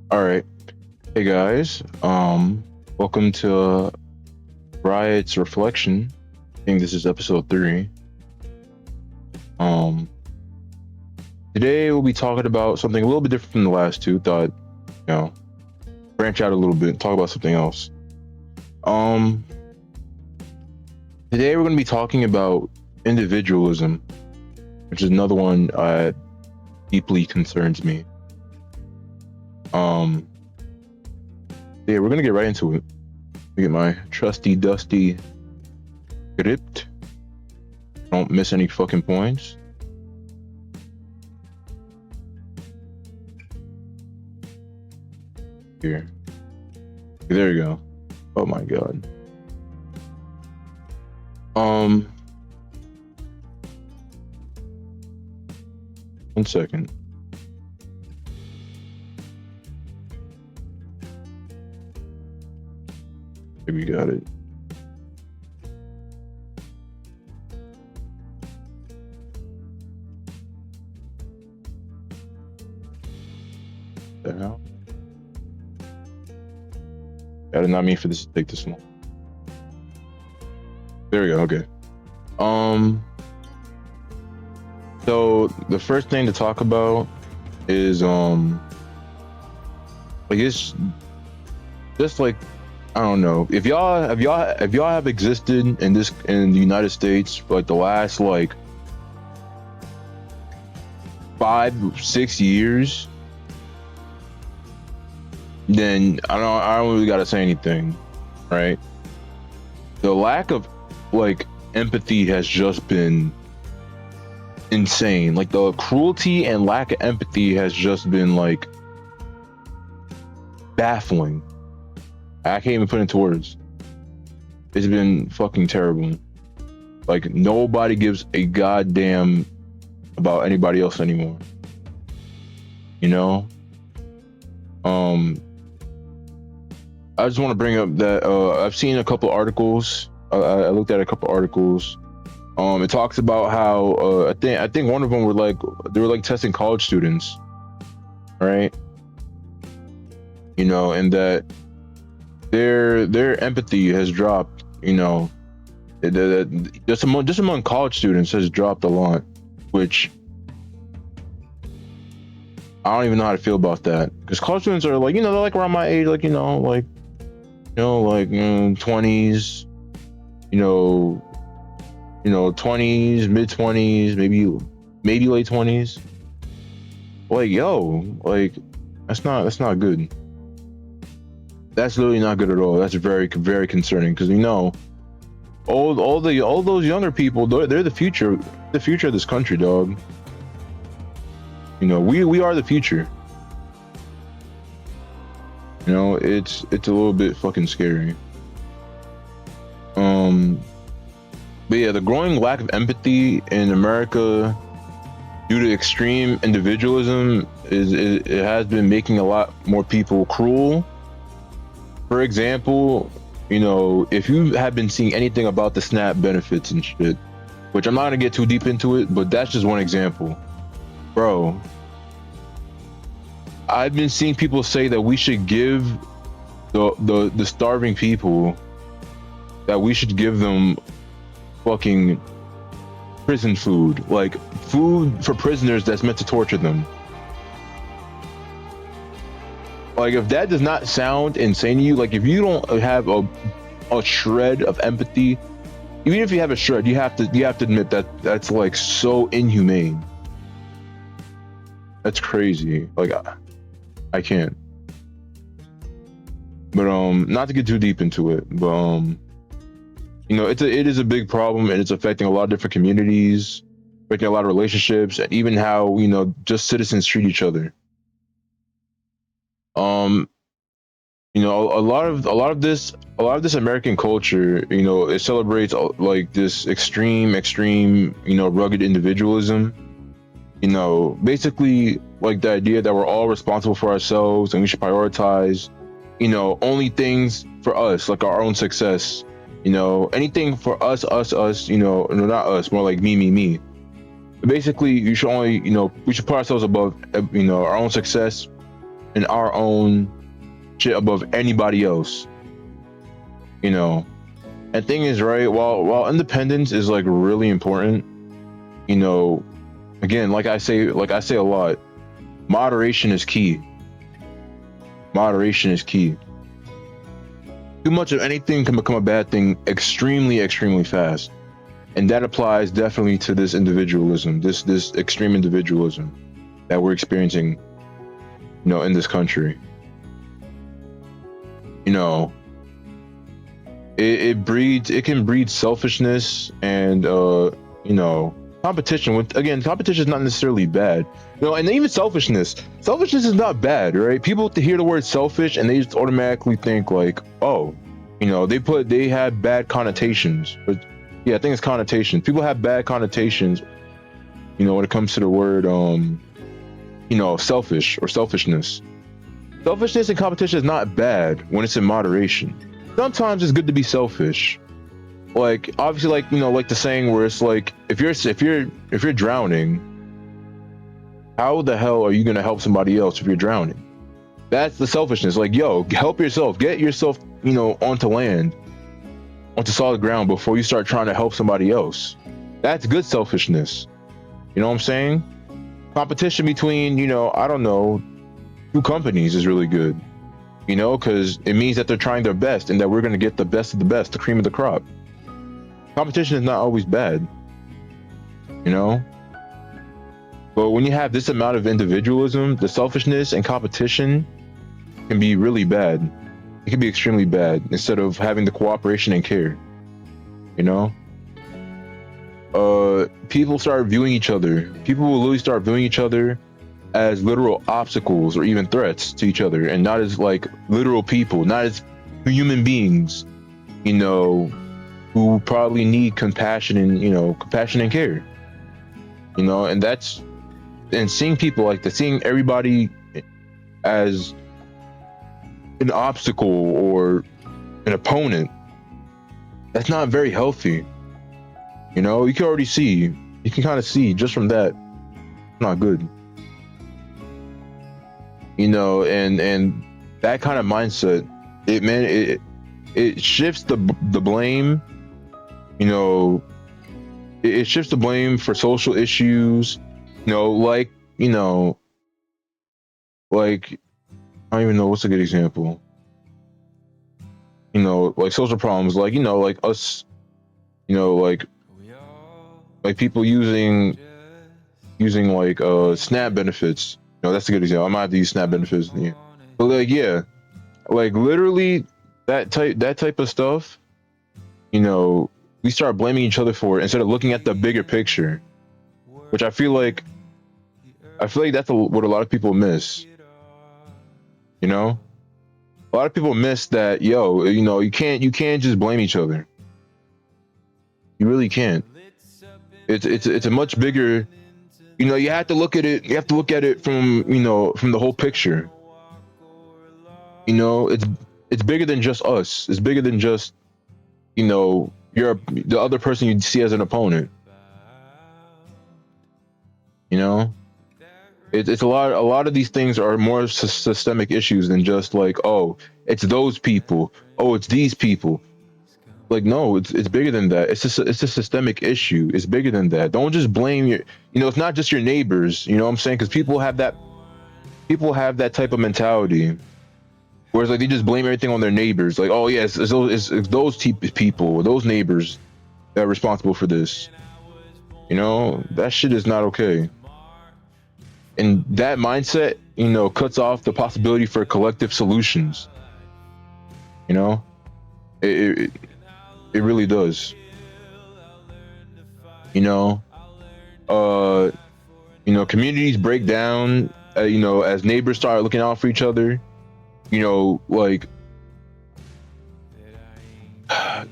All right. Hey guys. Welcome to Riot's Reflection. I think this is episode 3. Um Today we'll be talking about something a little bit different from the last two. Thought, you know, branch out a little bit, talk about something else. Um Today we're gonna be talking about individualism, which is another one deeply concerns me. Um yeah, we're gonna get right into it. Let me get my trusty dusty script. Don't miss any fucking points. Here. There you go. Oh my god. Um 1 second. Maybe you got it. The hell? I did not mean for this to take this long. There we go. Okay. Um. So the first thing to talk about is like it's just like I don't know if y'all have existed in the United States for like the last like 5-6 years, then I don't really gotta say anything, right? The lack of like empathy has just been insane. Like the cruelty and lack of empathy has just been like baffling. I can't even put it into words. It's been fucking terrible. Like nobody gives a goddamn about anybody else anymore. You know? I just want to bring up that I've seen a couple articles. I looked at a couple articles. It talks about how I think one of them were like they were like testing college students, right? You know, and that their empathy has dropped. You know, just among college students has dropped a lot, which I don't even know how to feel about that because college students are like they're like around my age, like like 20s, you know, 20s, mid 20s, maybe late 20s. Like, yo, like that's not good. That's literally not good at all. That's very very concerning because all those younger people, they're the future of this country, dog. You know, we are the future. You know, it's a little bit fucking scary. But yeah, the growing lack of empathy in America due to extreme individualism it has been making a lot more people cruel. For example, if you have been seeing anything about the SNAP benefits and shit, which I'm not gonna get too deep into it, but that's just one example. Bro, I've been seeing people say that we should give the starving people, that we should give them fucking prison food, like food for prisoners that's meant to torture them. Like, if that does not sound insane to you, like if you don't have a shred of empathy, even if you have a shred, you have to admit that that's like so inhumane. That's crazy. Like I can't. But not to get too deep into it, but it is a big problem, and it's affecting a lot of different communities, affecting a lot of relationships, and even how just citizens treat each other. A lot of this American culture, it celebrates like this extreme, rugged individualism. Basically like the idea that we're all responsible for ourselves and we should prioritize, only things for us, like our own success. Anything for us, no, not us, more like me. But basically, you should only, we should put ourselves above, our own success and our own shit above anybody else, you know. And thing is, right, while independence is like really important, you know, again, like I say a lot, moderation is key. Moderation is key. Too much of anything can become a bad thing extremely, extremely fast. And that applies definitely to this individualism, this extreme individualism that we're experiencing, you know, in this country. You know, it can breed selfishness and you know, competition. Competition is not necessarily bad, you know, and even selfishness is not bad, right? People hear the word selfish and they just automatically think like, oh, you know, they have bad connotations. But yeah, I think it's connotations. People have bad connotations, you know, when it comes to the word you know, selfish or selfishness. Selfishness and competition is not bad when it's in moderation. Sometimes it's good to be selfish. Like, obviously, like, you know, like the saying where it's like, if you're drowning, how the hell are you gonna help somebody else if you're drowning? That's the selfishness. Like, yo, help yourself, get yourself, you know, onto land, onto solid ground before you start trying to help somebody else. That's good selfishness. You know what I'm saying? Competition between, you know, I don't know, two companies is really good, you know, because it means that they're trying their best and that we're going to get the best of the best, the cream of the crop. Competition is not always bad, you know, but when you have this amount of individualism, the selfishness and competition can be really bad. It can be extremely bad instead of having the cooperation and care, you know. People start viewing each other. People will literally start viewing each other as literal obstacles or even threats to each other, and not as like literal people, not as human beings, you know, who probably need compassion and, you know, compassion and care, you know. And seeing people like that, seeing everybody as an obstacle or an opponent, that's not very healthy. You know, you can kind of see just from that, it's not good. You know, and that kind of mindset, it shifts the blame. You know, it shifts the blame for social issues. You know, like, you know, like, I don't even know what's a good example. You know, like social problems, like, you know, like us, you know, like people using like SNAP benefits. You know, that's a good example. I might have to use SNAP benefits. Yeah. But like, yeah, like literally that type of stuff, you know, we start blaming each other for it instead of looking at the bigger picture, which I feel like that's what a lot of people miss. You know, a lot of people miss that, yo, you know, you can't just blame each other. You really can't. It's a much bigger, you know, you have to look at it from, you know, from the whole picture. You know, it's bigger than just us. It's bigger than just, you know, the other person you see as an opponent. You know, it's a lot of these things are more systemic issues than just like, oh, it's those people, oh, it's these people. Like, no, it's bigger than that. It's a systemic issue. It's bigger than that. Don't just blame you know, it's not just your neighbors, you know what I'm saying? Because people have that type of mentality, whereas like they just blame everything on their neighbors. Like, oh yeah, it's those people or those neighbors that are responsible for this. You know, that shit is not okay. And that mindset, you know, cuts off the possibility for collective solutions. You know, it really does. You know, you know, communities break down, you know, as neighbors start looking out for each other. You know, like, I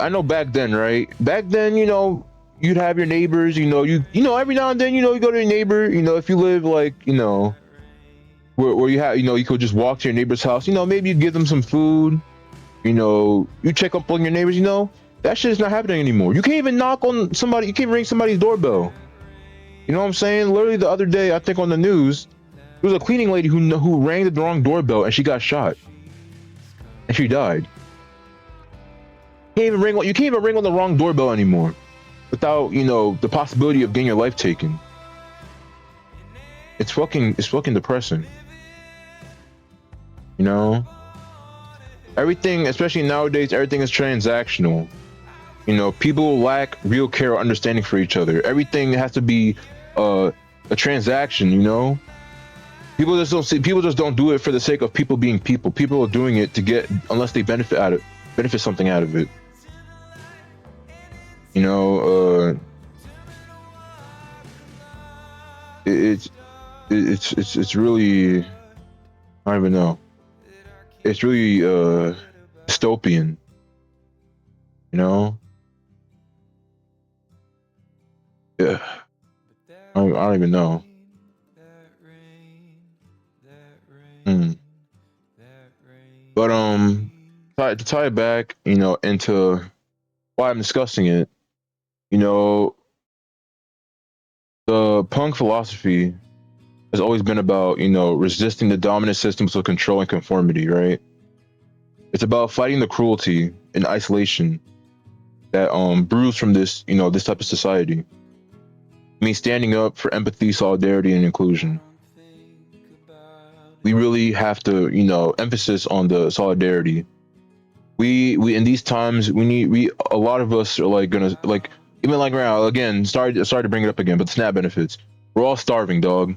know back then, right? Back then, you know, you'd have your neighbors, you know, every now and then, you know, you go to your neighbor, you know, if you live like, you know, where you have, you know, you could just walk to your neighbor's house, you know, maybe you give them some food, you know, you check up on your neighbors, you know, that shit is not happening anymore. You can't even knock on somebody, you can't ring somebody's doorbell. You know what I'm saying? Literally the other day, I think on the news, There was a cleaning lady who rang the wrong doorbell and she got shot and she died. You can't even ring on the wrong doorbell anymore without, the possibility of getting your life taken. It's fucking depressing. Everything, especially nowadays, everything is transactional. People lack real care or understanding for each other. Everything has to be a transaction. People just don't do it for the sake of people being people. People are doing it to get, unless they benefit something out of it. It's really, I don't even know. It's really dystopian. Yeah. I don't even know. But to tie it back, into why I'm discussing it, the punk philosophy has always been about, resisting the dominant systems of control and conformity, right? It's about fighting the cruelty and isolation that brews from this, this type of society. I mean, standing up for empathy, solidarity, and inclusion. We really have to, emphasis on the solidarity. We in these times a lot of us are gonna even right now, again, sorry to bring it up again, but the SNAP benefits, we're all starving, dog.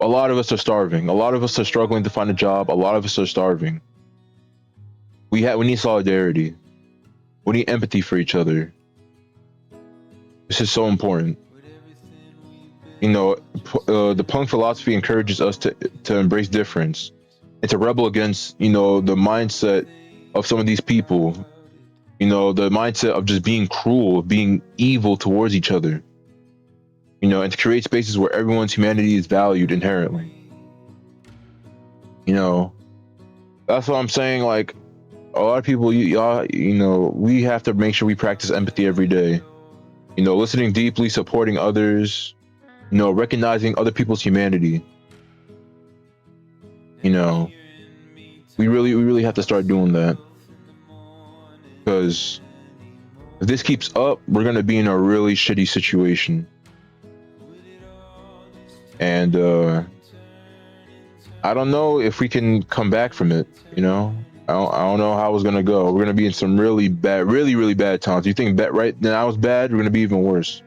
A lot of us are starving. A lot of us are struggling to find a job. A lot of us are starving. We need solidarity. We need empathy for each other. This is so important. The punk philosophy encourages us to embrace difference and to rebel against, the mindset of some of these people. The mindset of just being cruel, being evil towards each other. And to create spaces where everyone's humanity is valued inherently. That's what I'm saying. Like, a lot of people, we have to make sure we practice empathy every day. Listening deeply, supporting others, recognizing other people's humanity. We really have to start doing that. Because if this keeps up, we're going to be in a really shitty situation. And I don't know if we can come back from it. I don't know how it's gonna go. We're gonna be in some really bad times. You think right now is bad? We're gonna be even worse.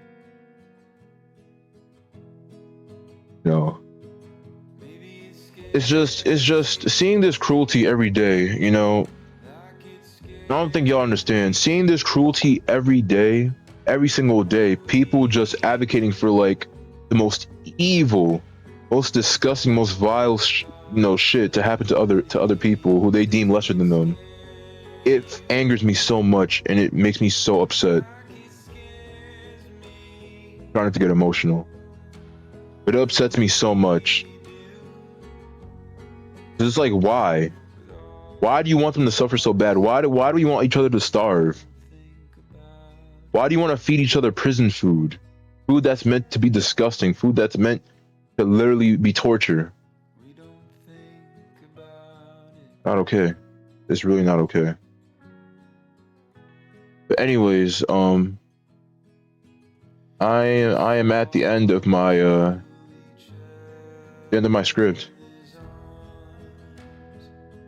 It's just seeing this cruelty every day. I don't think y'all understand. Seeing this cruelty every day, every single day, people just advocating for the most evil, most disgusting, most vile, shit to happen to other people who they deem lesser than them. It angers me so much, and it makes me so upset. I'm trying not to get emotional. It upsets me so much. It's like, why? Why do you want them to suffer so bad? Why do we want each other to starve? Why do you want to feed each other prison food? Food that's meant to be disgusting. Food that's meant to literally be torture. Not okay. It's really not okay. But anyways, I am at the end of my script.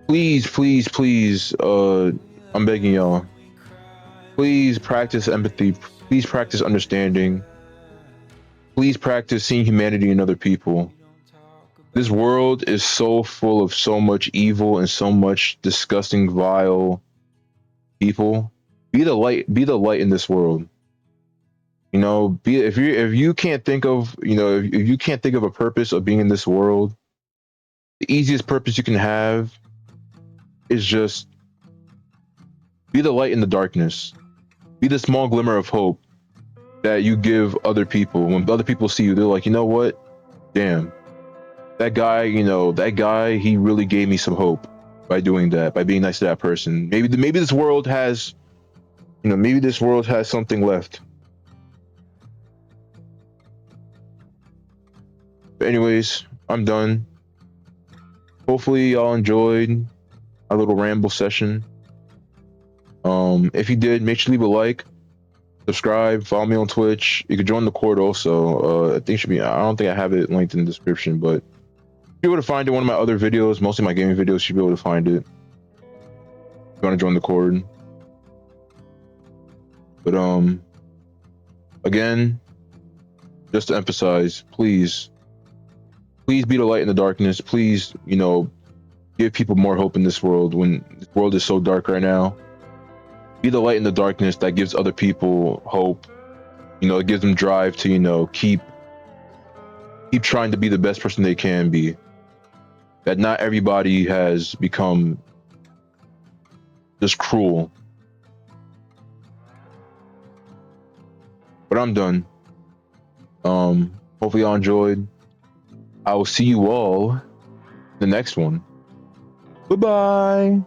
Please, I'm begging y'all. Please practice empathy. Please practice understanding. Please practice seeing humanity in other people. This world is so full of so much evil and so much disgusting, vile people. Be the light in this world. If you can't think of, if you can't think of a purpose of being in this world, the easiest purpose you can have is just be the light in the darkness. Be the small glimmer of hope that you give other people. When other people see you, they're like, you know what? Damn. That guy, he really gave me some hope by doing that, by being nice to that person. Maybe this world has, maybe this world has something left. But anyways, I'm done. Hopefully y'all enjoyed our little ramble session. If you did, make sure to leave a like, subscribe, follow me on Twitch. You can join the Court also. I think it should be. I don't think I have it linked in the description, but be able to find it in one of my other videos, mostly my gaming videos. You should be able to find it. If you want to join the Court. But again, just to emphasize, please be the light in the darkness. Please, give people more hope in this world when the world is so dark right now. Be the light in the darkness that gives other people hope. It gives them drive to, keep trying to be the best person they can be. That not everybody has become just cruel. But I'm done. Hopefully y'all enjoyed. I will see you all in the next one. Goodbye.